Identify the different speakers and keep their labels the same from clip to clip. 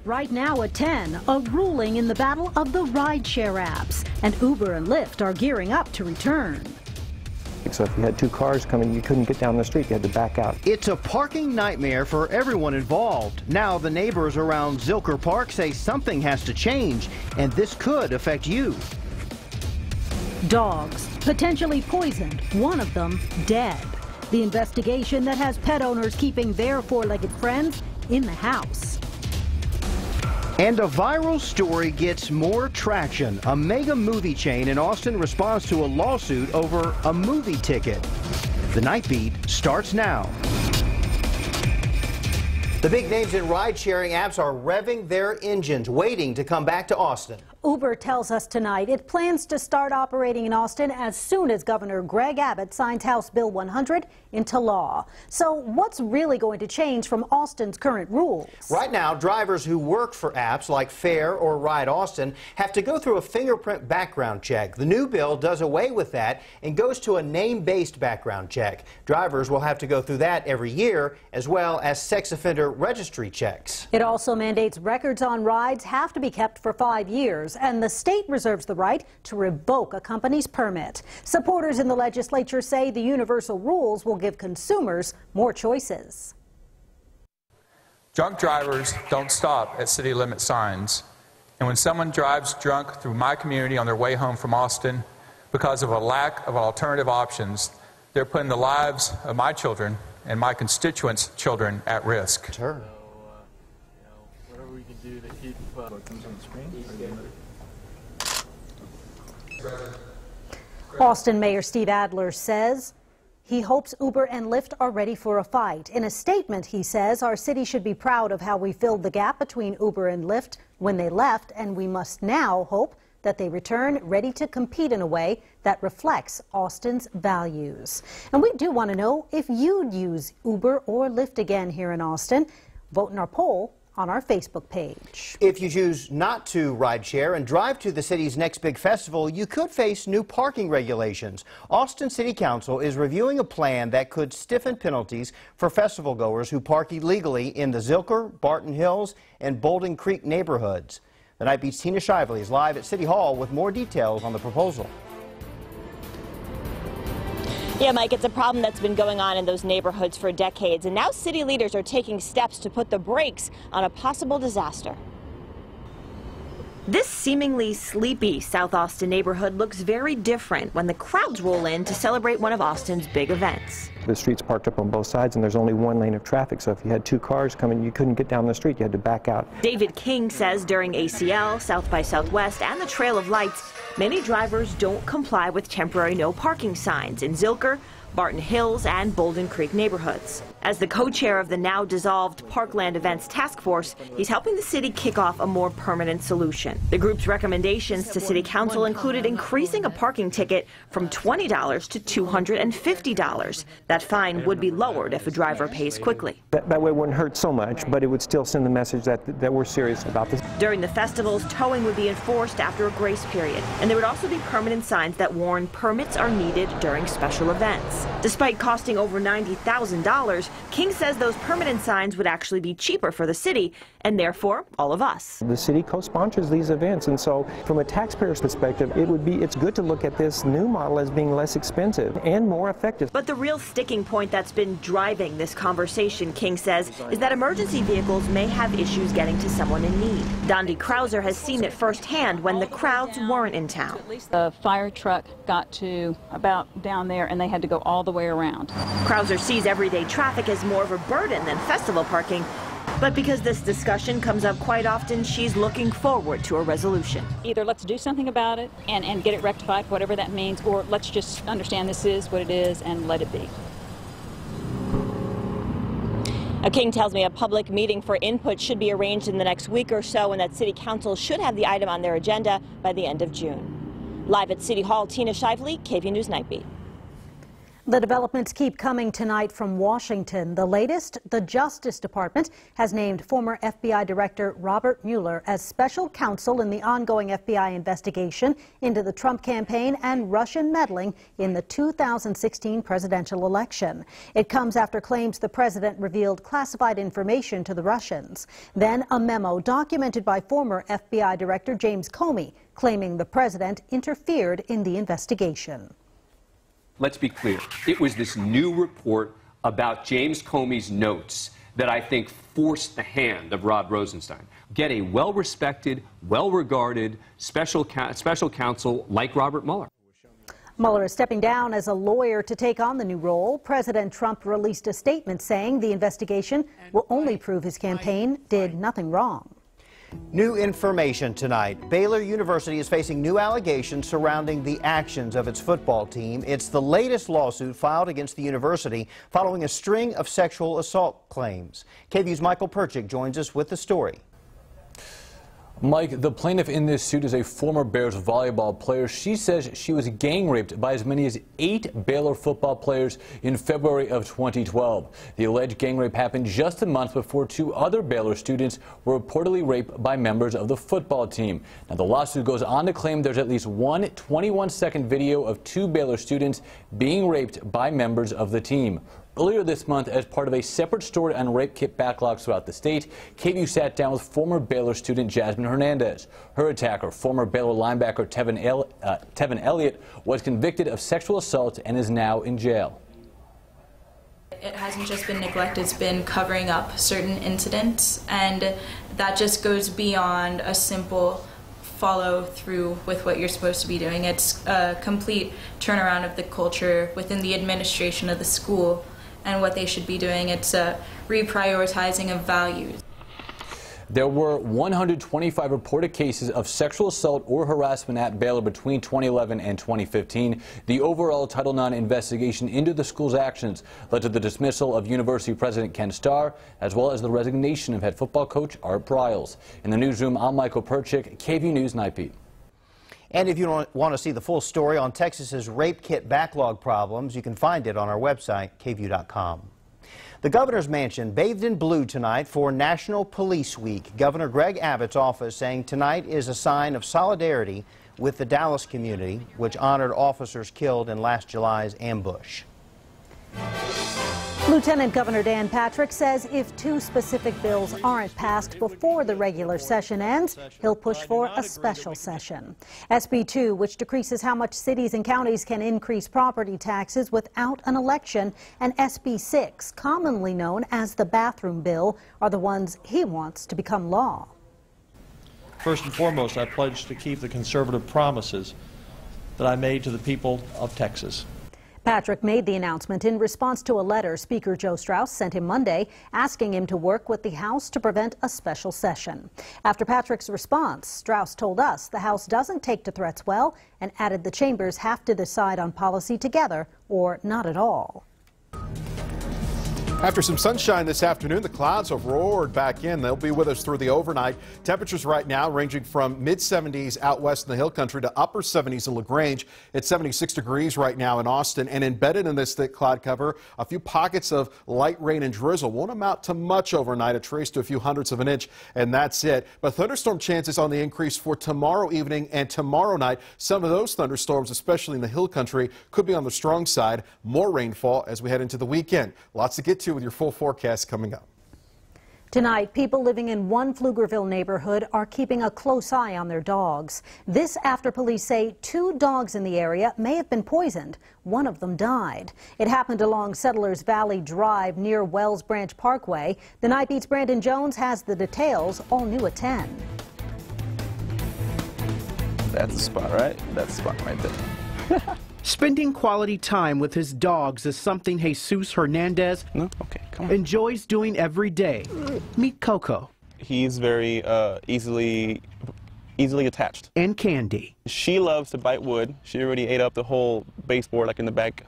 Speaker 1: right now at 10, a ruling in the battle of the rideshare apps. And Uber and Lyft are gearing up to return.
Speaker 2: So if you had two cars coming, you couldn't get down the street, you had to back out.
Speaker 3: It's a parking nightmare for everyone involved. Now the neighbors around Zilker Park say something has to change, and this could affect you.
Speaker 1: Dogs potentially poisoned, one of them dead. The investigation that has pet owners keeping their four-legged friends in the house.
Speaker 3: And a viral story gets more traction. A mega movie chain in Austin responds to a lawsuit over a movie ticket. The Night Beat starts now. The big names in ride-sharing apps are revving their engines, waiting to come back to Austin.
Speaker 1: Uber tells us tonight it plans to start operating in Austin as soon as Governor Greg Abbott signs House Bill 100 into law. So what's really going to change from Austin's current rules?
Speaker 3: Right now, drivers who work for apps like Fare or Ride Austin have to go through a fingerprint background check. The new bill does away with that and goes to a name-based background check. Drivers will have to go through that every year, as well as sex offender registry checks.
Speaker 1: It also mandates records on rides have to be kept for 5 years, and the state reserves the right to revoke a company's permit. Supporters in the legislature say the universal rules will give consumers more choices.
Speaker 4: Drunk drivers don't stop at city limit signs. And when someone drives drunk through my community on their way home from Austin because of a lack of alternative options, they're putting the lives of my children and my constituents' children at risk.
Speaker 3: Sure.
Speaker 5: Whatever we can do to keep what comes on the screen.
Speaker 1: Austin Mayor Steve Adler says he hopes Uber and Lyft are ready for a fight. In a statement, he says our city should be proud of how we filled the gap between Uber and Lyft when they left, and we must now hope that they return ready to compete in a way that reflects Austin's values. And we do want to know if you'd use Uber or Lyft again here in Austin. Vote in our poll on our Facebook page.
Speaker 3: If you choose not to ride share and drive to the city's next big festival, you could face new parking regulations. Austin City Council is reviewing a plan that could stiffen penalties for festival goers who park illegally in the Zilker, Barton Hills, and Bouldin Creek neighborhoods. The Night Beat's Tina Shively is live at City Hall with more details on the proposal.
Speaker 6: Yeah, Mike, it's a problem that's been going on in those neighborhoods for decades, and now city leaders are taking steps to put the brakes on a possible disaster. This seemingly sleepy South Austin neighborhood looks very different when the crowds roll in to celebrate one of Austin's big events.
Speaker 2: The street's parked up on both sides, and there's only one lane of traffic, so if you had two cars coming, you couldn't get down the street, you had to back out.
Speaker 6: David King says during ACL, South by Southwest, and the Trail of Lights, many drivers don't comply with temporary no parking signs in Zilker, Barton Hills, and Bouldin Creek neighborhoods. As the co-chair of the now dissolved Parkland Events Task Force, he's helping the city kick off a more permanent solution. The group's recommendations to City Council included increasing a parking ticket from $20 to $250. That fine would be lowered if a driver pays quickly.
Speaker 2: That way it wouldn't hurt so much, but it would still send the message that we're serious about this.
Speaker 6: During the festivals, towing would be enforced after a grace period, and there would also be permanent signs that warn permits are needed during special events. Despite costing over $90,000, King says those permanent signs would actually be cheaper for the city and therefore all of us.
Speaker 2: The city co-sponsors these events, and so from a taxpayer's perspective, it's good to look at this new model as being less expensive and more effective.
Speaker 6: But the real sticking point that's been driving this conversation, King says, is that emergency vehicles may have issues getting to someone in need. Dondi Krauser has seen it firsthand when the crowds weren't in town.
Speaker 7: The fire truck got to about down there and they had to go all the way around.
Speaker 6: Krauser sees everyday traffic as more of a burden than festival parking. But because this discussion comes up quite often, she's looking forward to a resolution.
Speaker 7: Either let's do something about it and get it rectified, whatever that means, or let's just understand this is what it is and let it be.
Speaker 6: King tells me a public meeting for input should be arranged in the next week or so, and that City Council should have the item on their agenda by the end of June. Live at City Hall, Tina Shively, KVUE News Night Beat.
Speaker 1: The developments keep coming tonight from Washington. The latest, the Justice Department has named former FBI Director Robert Mueller as special counsel in the ongoing FBI investigation into the Trump campaign and Russian meddling in the 2016 presidential election. It comes after claims the president revealed classified information to the Russians. Then a memo documented by former FBI Director James Comey claiming the president interfered in the investigation.
Speaker 8: Let's be clear. It was this new report about James Comey's notes that I think forced the hand of Rod Rosenstein. Get a well-respected, well-regarded special counsel like Robert Mueller.
Speaker 1: Mueller is stepping down as a lawyer to take on the new role. President Trump released a statement saying the investigation will only prove his campaign did nothing wrong.
Speaker 3: New information tonight. Baylor University is facing new allegations surrounding the actions of its football team. It's the latest lawsuit filed against the university following a string of sexual assault claims. KVU's Michael Perchik joins us with the story.
Speaker 9: Mike, the plaintiff in this suit is a former Bears volleyball player. She says she was gang raped by as many as 8 Baylor football players in February of 2012. The alleged gang rape happened just a month before 2 other Baylor students were reportedly raped by members of the football team. Now, the lawsuit goes on to claim there's at least one 21-second video of 2 Baylor students being raped by members of the team. Earlier this month, as part of a separate story on rape kit backlogs throughout the state, KVU sat down with former Baylor student Jasmine Hernandez. Her attacker, former Baylor linebacker Tevin Elliott, was convicted of sexual assault and is now in jail.
Speaker 10: It hasn't just been neglect, it's been covering up certain incidents, and that just goes beyond a simple follow through with what you're supposed to be doing. It's a complete turnaround of the culture within the administration of the school and what they should be doing. It's a reprioritizing of values.
Speaker 9: There were 125 reported cases of sexual assault or harassment at Baylor between 2011 and 2015. The overall Title IX investigation into the school's actions led to the dismissal of University President Ken Starr, as well as the resignation of head football coach Art Briles. In the newsroom, I'm Michael Perchik, KVU News Night Beat.
Speaker 3: And if you want to see the full story on Texas's rape kit backlog problems, you can find it on our website, KVU.com. The governor's mansion bathed in blue tonight for National Police Week. Governor Greg Abbott's office saying tonight is a sign of solidarity with the Dallas community, which honored officers killed in last July's ambush.
Speaker 1: Lieutenant Governor Dan Patrick says if 2 specific bills aren't passed before the regular session ends, he'll push for a special session. SB 2, which decreases how much cities and counties can increase property taxes without an election, and SB 6, commonly known as the bathroom bill, are the ones he wants to become law.
Speaker 11: First and foremost, I pledge to keep the conservative promises that I made to the people of Texas.
Speaker 1: Patrick made the announcement in response to a letter Speaker Joe Straus sent him Monday asking him to work with the House to prevent a special session. After Patrick's response, Straus told us the House doesn't take to threats well and added the chambers have to decide on policy together or not at all.
Speaker 12: After some sunshine this afternoon, the clouds have roared back in. They'll be with us through the overnight. Temperatures right now ranging from mid-70s out west in the hill country to upper 70s in LaGrange. It's 76 degrees right now in Austin, and embedded in this thick cloud cover, a few pockets of light rain and drizzle. Won't amount to much overnight, a trace to a few hundredths of an inch, and that's it. But thunderstorm chances on the increase for tomorrow evening and tomorrow night. Some of those thunderstorms, especially in the hill country, could be on the strong side. More rainfall as we head into the weekend. Lots to get to with your full forecast coming up.
Speaker 1: Tonight, people living in one Pflugerville neighborhood are keeping a close eye on their dogs. This after police say 2 dogs in the area may have been poisoned. One of them died. It happened along Settlers Valley Drive near Wells Branch Parkway. The Night Beat's Brandon Jones has the details, all new at 10.
Speaker 13: That's the spot, right? That's the spot right there.
Speaker 14: Spending quality time with his dogs is something Jesus Hernandez enjoys doing every day. Meet Coco.
Speaker 13: He's very easily attached.
Speaker 14: And Candy.
Speaker 13: She loves to bite wood. She already ate up the whole baseboard like in the back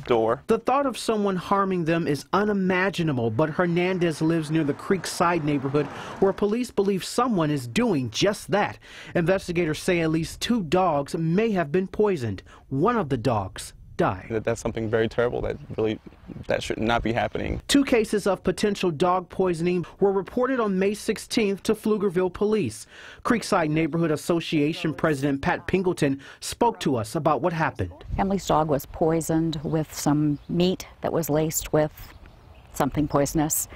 Speaker 13: door.
Speaker 14: The thought of someone harming them is unimaginable, but Hernandez lives near the Creekside neighborhood where police believe someone is doing just that. Investigators say at least 2 dogs may have been poisoned. One of the dogs died.
Speaker 13: That's something very terrible that should not be happening.
Speaker 14: 2 cases of potential dog poisoning were reported on May 16th to Pflugerville police. Creekside Neighborhood Association President Pat Pingleton spoke to us about what happened.
Speaker 15: Emily's dog was poisoned with some meat that was laced with something poisonous,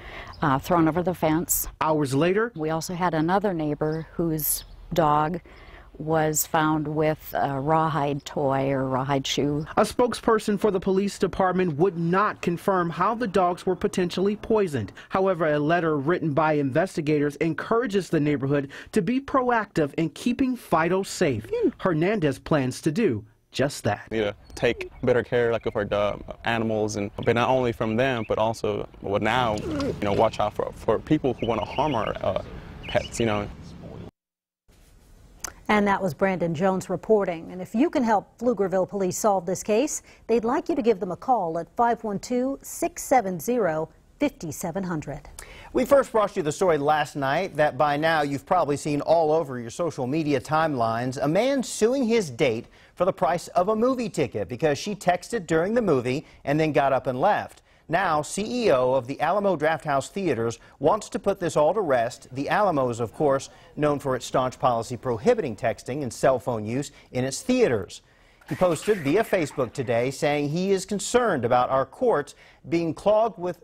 Speaker 15: thrown over the fence.
Speaker 14: Hours later,
Speaker 15: we also had another neighbor whose dog was found with a rawhide toy or rawhide shoe.
Speaker 14: A spokesperson for the police department would not confirm how the dogs were potentially poisoned. However, a letter written by investigators encourages the neighborhood to be proactive in keeping Fido safe. Hernandez plans to do just that.
Speaker 13: We need to take better care of our animals, but not only from them, but also now, watch out for people who want to harm our pets,
Speaker 1: And that was Brandon Jones reporting. And if you can help Pflugerville police solve this case, they'd like you to give them a call at 512-670-5700.
Speaker 3: We first brought you the story last night that by now you've probably seen all over your social media timelines. A man suing his date for the price of a movie ticket because she texted during the movie and then got up and left. Now, CEO of the Alamo Drafthouse Theaters wants to put this all to rest. The Alamo is, of course, known for its staunch policy prohibiting texting and cell phone use in its theaters. He posted via Facebook today saying he is concerned about our courts being clogged with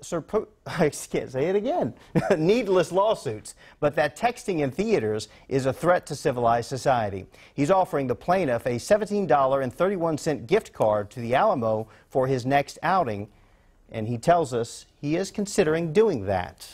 Speaker 3: I can't say it again, needless lawsuits, but that texting in theaters is a threat to civilized society. He's offering the plaintiff a $17.31 gift card to the Alamo for his next outing. And he tells us he is considering doing that.